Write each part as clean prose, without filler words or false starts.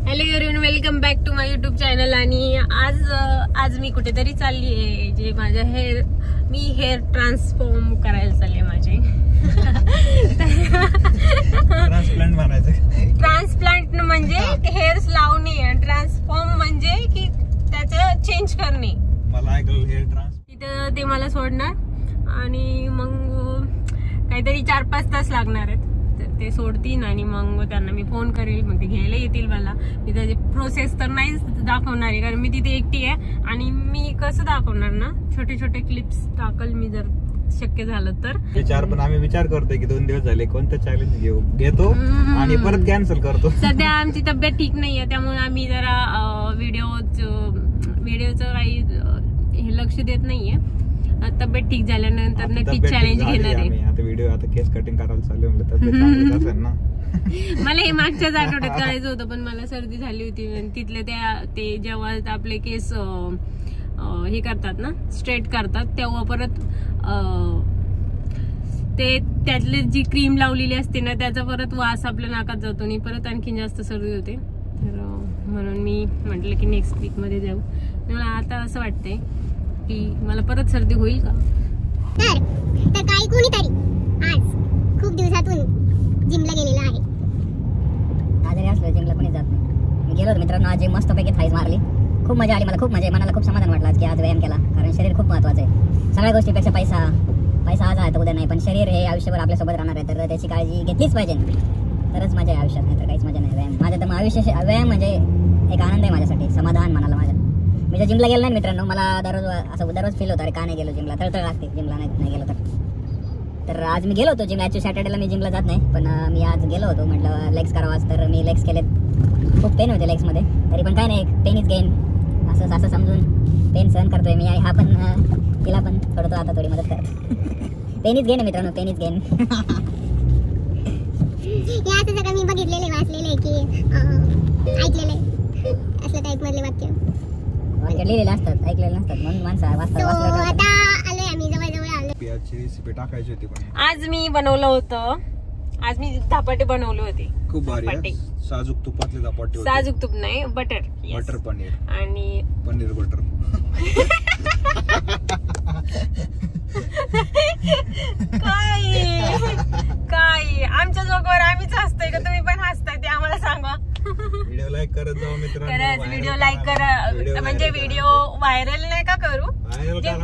Hello everyone, welcome back to my YouTube channel. आणि आज मी कुठेतरी चालली आहे. जे माझ्या मी हेअर ट्रान्सफॉर्म करायला चालले माझे. ट्रान्सप्लांट म्हणायचं. ट्रान्सप्लांट म्हणजे हेअर्स लावणे, ट्रान्सफॉर्म म्हणजे की त्याचं चेंज करणे. मला ऐकलं हेअर तिथं ते मला सोडणार आणि मग काहीतरी 4-5 तास लागणार आहेत. ते सोडतील आणि मग त्यांना मी फोन करेल, मग ते घ्यायला येतील मला. मी त्याची प्रोसेस तर नाहीच दाखवणार आहे, कारण मी तिथे एकटी आहे आणि मी कसं दाखवणार ना. छोटे छोटे क्लिप्स टाकल मी जर शक्य झालं तर. पण आम्ही विचार करतोय की 2 दिवस झाले कोणतं चॅलेंज घेतो आणि परत कॅन्सल करतो. सध्या आमची तब्येत ठीक नाहीये, त्यामुळे आम्ही जरा व्हिडिओचं काही हे लक्ष देत नाहीये. तब्येत ठीक झाल्यानंतर नक्कीच चॅलेंज घेणार आहे. आता व्हिडिओ केस कटिंग करायला चालू आहे, तब्येत चांगली असेल ना. मला हे मागच्याच आठवड्यात करायचं होतं, पण मला सर्दी झाली होती. तिथले ते जेव्हा आपले केस हे करतात ना, स्ट्रेट करतात, तेव्हा परत ते त्यातली जी क्रीम लावलेली असते ना, त्याचा परत वास आपल्या नाकात जातो आणि परत आणखीन जास्त सर्दी होते. तर म्हणून मी म्हटलं की नेक्स्ट वीक मध्ये जाऊ. मला आता असं वाटतंय की मला परत सर्दी होईल का. तर काही कोणीतरी आज खूप दिवसातून जिमला गेलेला आहे. आजारी असलो जिमला कोणी जात नाही. मी गेलो होतो मित्रांनो, आज मस्तपैकी थाईज मारली. खूप मजा आली मला, खूप मजा. मनाला खूप समाधान वाटलं आज की आज व्यायाम केला, कारण शरीर खूप महत्वाचं आहे. सगळ्या गोष्टीपेक्षा पैसा आज आहे तर उद्या नाही, पण शरीर हे आयुष्यभर आपल्यासोबत राहणार आहे, तर त्याची काळजी घेतलीच पाहिजे. तरच मजा आहे आयुष्यात, नाही तर काहीच मजा नाही. व्यायाम माझ्या तर आयुष्य व्यायाम म्हणजे एक आनंद आहे माझ्यासाठी, समाधान मनाला माझ्या. मी जर जिमला गेलो नाही मित्रांनो, मला दररोज फील होतं अरे का नाही गेलो जिमला, तळतळ लागते जिमला नाही गेलो तर आज मी गेलो होतो जिम. ऍक्च्युअली सॅटर्डेला मी जिमला जात नाही, पण मी आज गेलो होतो. म्हटलं लेग्स करावाच, तर मी लेग्स केलेत. खूप पेन होते लेग्समध्ये, तरी पण काय नाही, पेन इज गेन असं समजून पेन सहन करतोय मी. हा पण तिला पण थोडं आता थोडी मदत कर. पेन इज गेन मित्रांनो, पेन इज गेन. या असं सगळं मी बघितलेले, वाचलेले की ऐकलेले असल्या टाईप मधले वाक्य लिहिलेले असतात, ऐकलेले नसतात, म्हणून माणसं वाचतात. आता आलोय आम्ही, जवळ आलो. पियाची रेसिपी टाकायची होती, पण आज मी बनवलं होतं. आज मी धपाटे बनवले होते. खूप भारी. साजूक तुपातले धपाटे. साजूक तूप नाही, बटर पनीर आणि पनीर बटर. काय आमच्या जोगावर आम्हीच हसतोय का तुम्ही पण हसताय ते आम्हाला सांगा. व्हिडिओ लाईक करत जाऊ मित्रांनो. खरंच व्हिडिओ लाईक करा, म्हणजे व्हिडिओ व्हायरल नाही का करू.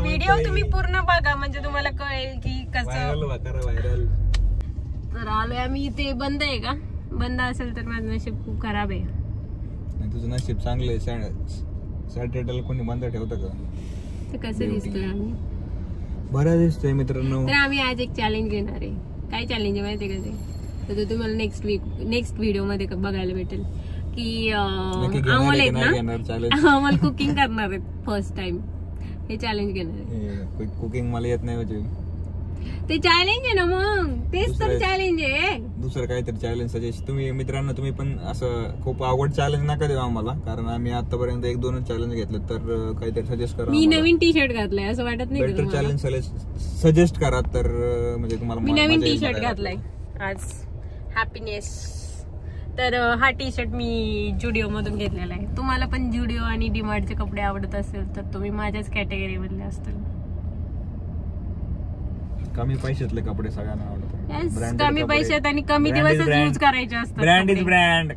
व्हिडिओ तुम्ही पूर्ण बघा, म्हणजे तुम्हाला कळेल की कसं व्हायरल. तर आलोय आम्ही. ते बंद आहे का? बंद असेल तर माझं नशीब खूप खराब आहे. तुझं नशीब चांगलं आहे. सॅटर्डेला कोणी बंद ठेवतं का? ते कसं दिसतोय आम्ही? बरं दिसतोय मित्रांनो. तर आम्ही आज एक चॅलेंज घेणार आहे. काय चॅलेंज आहे माहिती का ते? तर तुम्हाला नेक्स्ट व्हिडिओ मध्ये बघायला भेटेल की अमोल आहेत ना, अमोल कुकिंग करणार आहेत फर्स्ट टाइम. हे चॅलेंज घेणार आहे. कुकिंग मला येत नाही म्हणजे ते चॅलेंज आहे ना, मग तेच तर चॅलेंज आहे. दुसरं काहीतरी चॅलेंज सजेस्ट तुम्ही मित्रांनो, तुम्ही पण असं खूप आवड चॅलेंज नका देऊ आम्हाला, कारण आम्ही आतापर्यंत 1-2 चॅलेंज घेतले. तर काहीतरी सजेस्ट करा. मी नवीन टी शर्ट घातलाय, असं वाटत नाही बेटर चॅलेंज सजेस्ट करा, तर म्हणजे तुम्हाला. मी नवीन टी शर्ट घातलाय आज, हॅपीनेस. तर हा टी शर्ट मी जुडिओ मधून घेतलेला आहे. तुम्हाला पण जुडिओ आणि डीमार्टचे कपडे आवडत असेल तर तुम्ही माझ्याच कॅटेगरी मधले असतील. कमी पैशातले कपडे सगळ्यांना आवडतात. कमी पैशात आणि कमी दिवस यूज करायचे असतात. Brand is brand.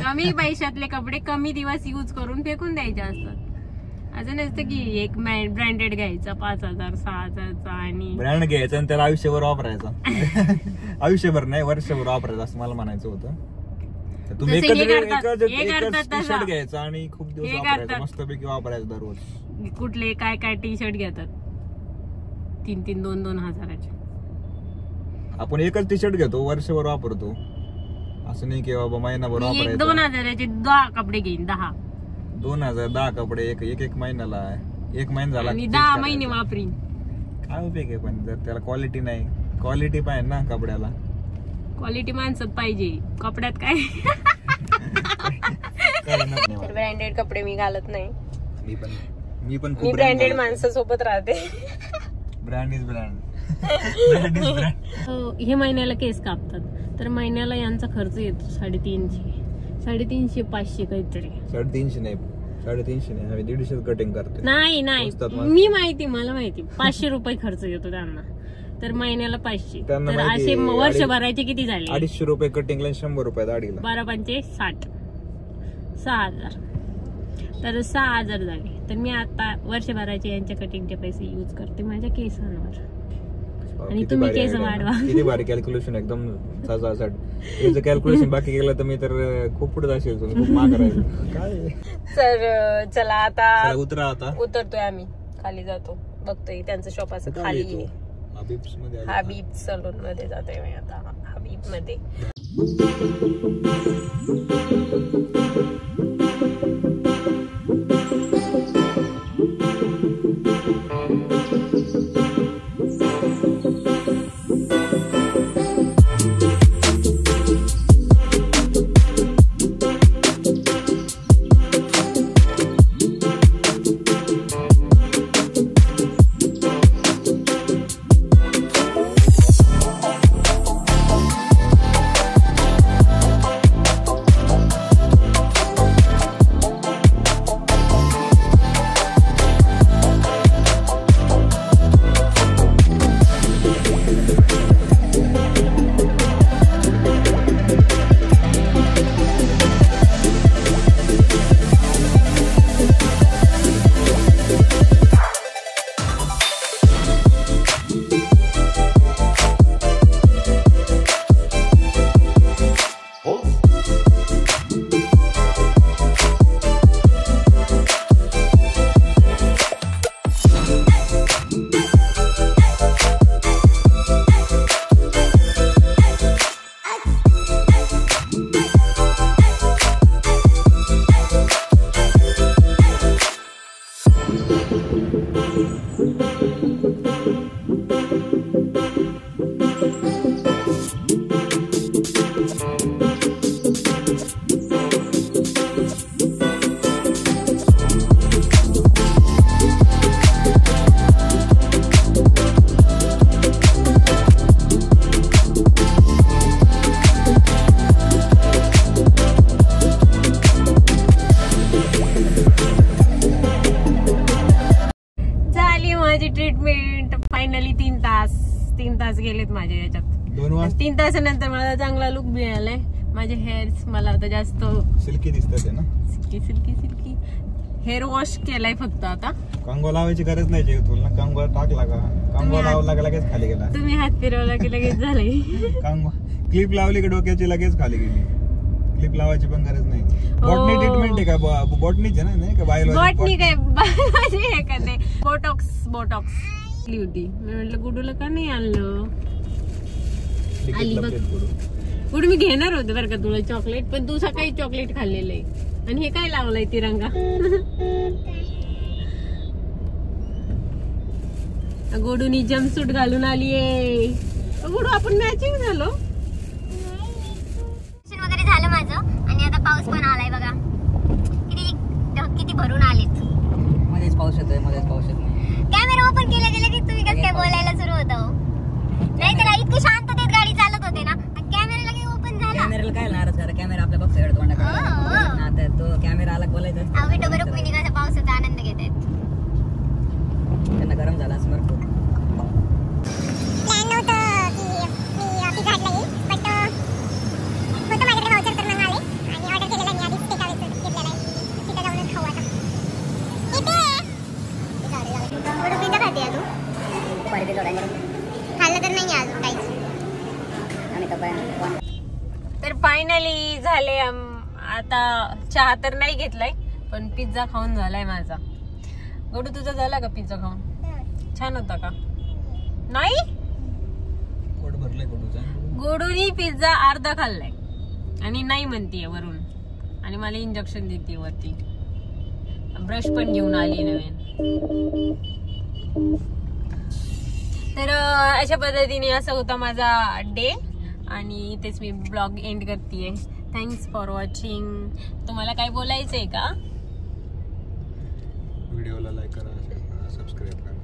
कमी पैशातले कपडे कमी दिवस यूज करून फेकून द्यायचे असतात. असं नसतं की एक ब्रँडेड घ्यायचा 5,000-6,000चा आणि ब्रँड घ्यायचा आणि त्याला आयुष्यभर वापरायचा. आयुष्यभर नाही, वर्षभर वापरायचं असं मला म्हणायचं होतं. तुम्ही एकच टी शर्ट घ्यायचा आणि खूप दिवस वापरायचं, मस्तपैकी वापरायचं दररोज. कुठले काय टी शर्ट घेतात 3-3, 2-2 हजाराचे. आपण एकच टी शर्ट घेतो, वर्षभर वापरतो. असं नाही की बाबा महिनाभर वापरायचं. 2 हजाराचे 10 कपडे घेईन. 10 कपडे एक महिन्याला. 1 महिना झाला आणि 10 महिने वापरीन. काय उपयोग आहे? पण जर त्याला क्वालिटी नाही, क्वालिटी पाहिजे ना कपड्याला. क्वालिटी माणसात पाहिजे, कपड्यात काय. ब्रँडेड कपडे मी घालत नाही. मी पण ब्रँडेड माणसासोबत राहते. Brand is brand. हे महिन्याला केस कापतात, तर महिन्याला यांचा खर्च येतो 350. 350 500 काहीतरी. 350 नाही, 350 नाही, आम्ही 150 कटिंग करतो. नाही मी माहिती, मला माहिती 500 रुपये खर्च येतो त्यांना, तर महिन्याला 500. तर असे वर्ष भरायचे किती झाले? 250 रुपये कटिंगला, 100 रुपये दाढीला. 12 पंचे 60, 6000. तर 6000 झाले. तर मी आता वर्षभराचे यांच्या कटिंगचे पैसे यूज करते माझ्या केसांवर. आणि तुम्ही केस वाढवा. किती भारी कॅल्क्युलेशन, एकदम साधारण कॅल्क्युलेशन बाकी केलं तर मी तर खूप पुढे जाशील, खूप महाग राहील काय. तर चला आता उतरा, आता उतरतोय आम्ही, खाली जातो, बघतोय त्यांचं शॉप असं खाली आहे. हबीब सलून मध्ये जातोय मी आता, हबीब मध्ये. ट्रीटमेंट फायनली 3 तास गेलेत माझे याच्यात. 3 तासानंतर मला चांगला लुक मिळालाय. माझे हेअर्स मला आता जास्त सिल्की दिसतात ना, सिल्की हेअर वॉश केलाय फक्त. आता कंगवा लावायची गरज नाही तुला, कंगवा टाकला का कंगवा लावला का लगेच खाली गेला. तुम्ही हात फिरवला की लगेच झाले. कंगवा क्लिप लावली की डोक्याची लगेच खाली गेली. क्लिप लावायची पण गरज नाही. बॉटनी ट्रीटमेंट आहे का? बॉटनीच आहे ना, का बायोलॉजी? बॉटनी काय बायोलॉजी आहे का? नाही, बोटॉक्स होती. मी म्हटलं गुडूला का नाही आणलं. आली बघ गुडू, मी घेणार होते बरं का तुला चॉकलेट, पण तू सकाळी चॉकलेट खाल्लेलं आहे. आणि हे काय लावलंय तिरंगा? गोडूनी जम्पसूट घालून आलीये. गोडू आपण मॅचिंग झालो. वगैरे झालं माझं, आणि आता पाऊस पण आलाय बघा. किती भरून आलेत. मध्येच पाऊस येतोय, मध्येच पाऊस येत नाही. कॅमेरा ओपन केला गेला की तुम्ही कसं काय बोलायला सुरू होतं? नाही तर इतकी शांततेत गाडी चालत होते ना, कॅमेरा लगेच ओपन झाला. कॅमेराला काय नाराज करा, कॅमेरा आपल्या बघतोय तोंडाकडे ना, तर तो कॅमेरा अलग बोलायचा. आम्ही डबल रुक्मिणीचा पावसाचा आनंद घेत आहेत. त्यांना गरम झाला असं भरपूर. प्लॅन नव्हतं की मी पिझ्झा हटला येईल, बट होतं माझ्याकडे वाउचर तर मग आले आणि ऑर्डर केलेला मी आधीच टेक अवे घेतलेला आहे. तिथं जाऊनच खाऊ आता. कुठं पिझ्झा खाते तू? खाल्लं तर नाही अजून काहीच. तर फायनली झाले. आता चहा तर नाही घेतलाय, पण पिझ्झा खाऊन झालाय माझा. गोडू तुझा झाला का पिझ्झा खाऊन? छान होता का? नाही, पोट भरलंय गोडूचं. गोडूनी पिझ्झा अर्धा खाल्लाय आणि नाही म्हणतीये वरून, आणि मला इंजेक्शन देते वरती. ब्रश पण घेऊन आली नवीन. तर अशा पद्धतीने असा होता माझा डे, आणि इथेच मी ब्लॉग एंड करतेय. Thanks for watching. तुम्हाला काय बोलायचंय का? व्हिडिओला लाईक करा, सबस्क्राईब करा.